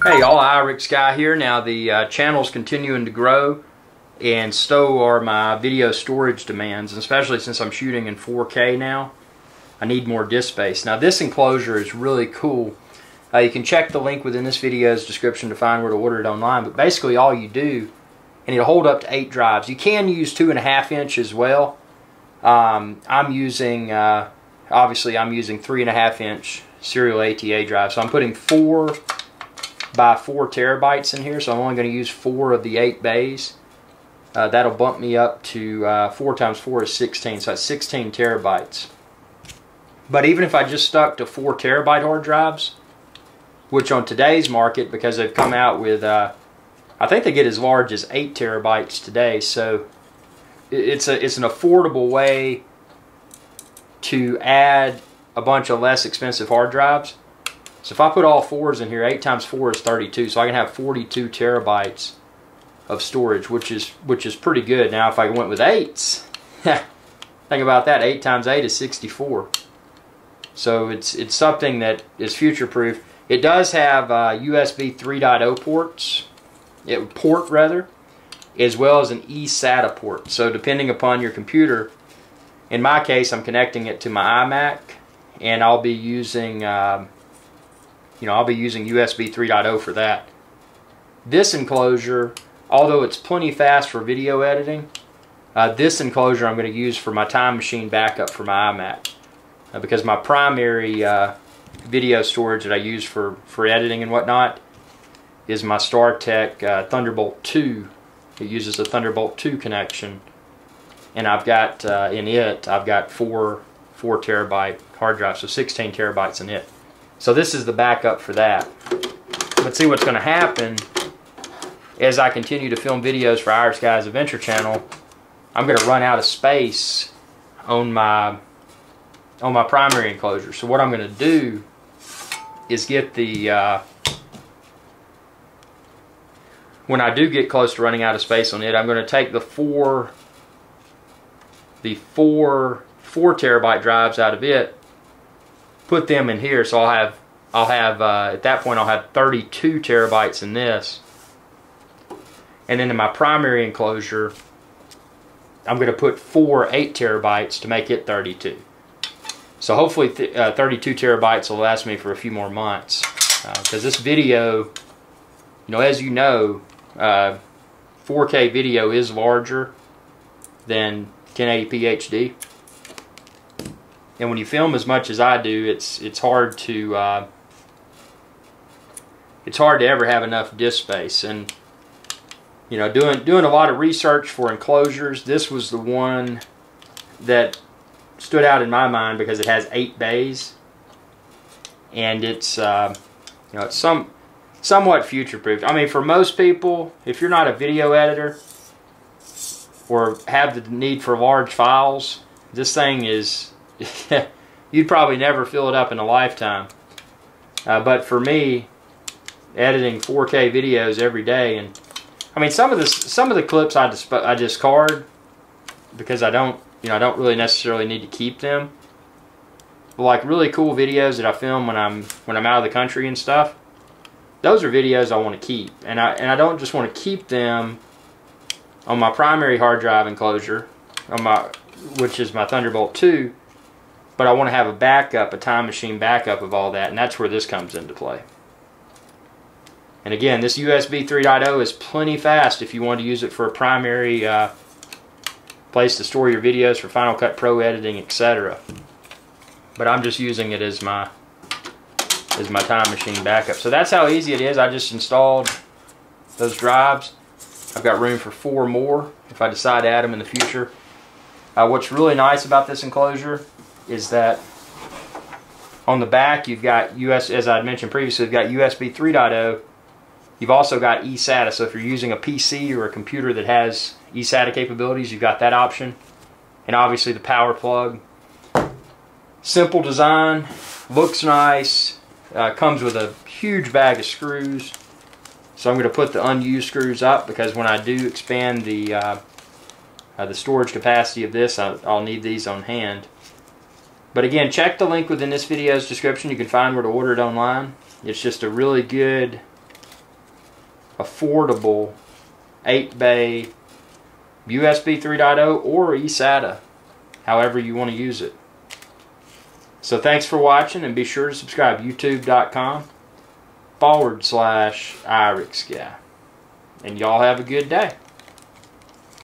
Hey y'all, Irix Guy here. Now the channel's continuing to grow, and so are my video storage demands, and especially since I'm shooting in 4K now, I need more disk space. Now this enclosure is really cool. You can check the link within this video's description to find where to order it online, but basically all you do, and it'll hold up to 8 drives. You can use 2.5 inch as well. I'm using, obviously I'm using 3.5 inch serial ATA drive, so I'm putting 4 by 4 terabytes in here, so I'm only going to use 4 of the 8 bays. That'll bump me up to 4 times 4 is 16, so that's 16 terabytes. But even if I just stuck to 4 terabyte hard drives, which on today's market, because they've come out with, I think they get as large as 8 terabytes today, so it's an affordable way to add a bunch of less expensive hard drives. So if I put all 4s in here, 8 times 4 is 32, so I can have 42 terabytes of storage, which is pretty good. Now if I went with 8s, think about that, 8 times 8 is 64. So it's something that is future-proof. It does have USB 3.0 ports, as well as an eSATA port. So depending upon your computer, in my case I'm connecting it to my iMac, and I'll be using I'll be using USB 3.0 for that. This enclosure, although it's plenty fast for video editing, this enclosure I'm going to use for my time machine backup for my iMac. Because my primary video storage that I use for editing and whatnot is my StarTech Thunderbolt 2. It uses a Thunderbolt 2 connection. And I've got, I've got 4 terabyte hard drives, so 16 terabytes in it. So this is the backup for that. Let's see what's going to happen as I continue to film videos for Irix Guy's Adventure Channel. I'm going to run out of space on my primary enclosure. So what I'm going to do is get the when I do get close to running out of space on it, I'm going to take the four 4 terabyte drives out of it, put them in here, so I'll have at that point I'll have 32 terabytes in this, and then in my primary enclosure I'm going to put 4 8 terabytes to make it 32. So hopefully 32 terabytes will last me for a few more months, because this video, as you know, 4K video is larger than 1080p HD. And when you film as much as I do, it's hard to ever have enough disk space. And doing a lot of research for enclosures, this was the one that stood out in my mind because it has 8 bays, and it's it's somewhat future-proof. I mean, for most people, if you're not a video editor or have the need for large files, this thing is you'd probably never fill it up in a lifetime. But for me, editing 4K videos every day, and I mean some of the clips I discard because I don't really necessarily need to keep them. But like really cool videos that I film when I'm out of the country and stuff, those are videos I want to keep, and I don't just want to keep them on my primary hard drive enclosure, which is my Thunderbolt 2. But I want to have a backup, a time machine backup of all that, and that's where this comes into play. And again, this USB 3.0 is plenty fast if you want to use it for a primary place to store your videos for Final Cut Pro editing, etc. But I'm just using it as my time machine backup. So that's how easy it is. I just installed those drives. I've got room for 4 more if I decide to add them in the future. What's really nice about this enclosure is that on the back you've got as I mentioned previously, you've got USB 3.0. You've also got eSATA, so if you're using a PC or a computer that has eSATA capabilities, you've got that option. And obviously the power plug. Simple design, looks nice, comes with a huge bag of screws. So I'm going to put the unused screws up, because when I do expand the storage capacity of this, I'll need these on hand. But again, check the link within this video's description. You can find where to order it online. It's just a really good affordable 8-bay USB 3.0 or eSATA, however you want to use it. So thanks for watching, and be sure to subscribe. YouTube.com/IrixGuy. And y'all have a good day.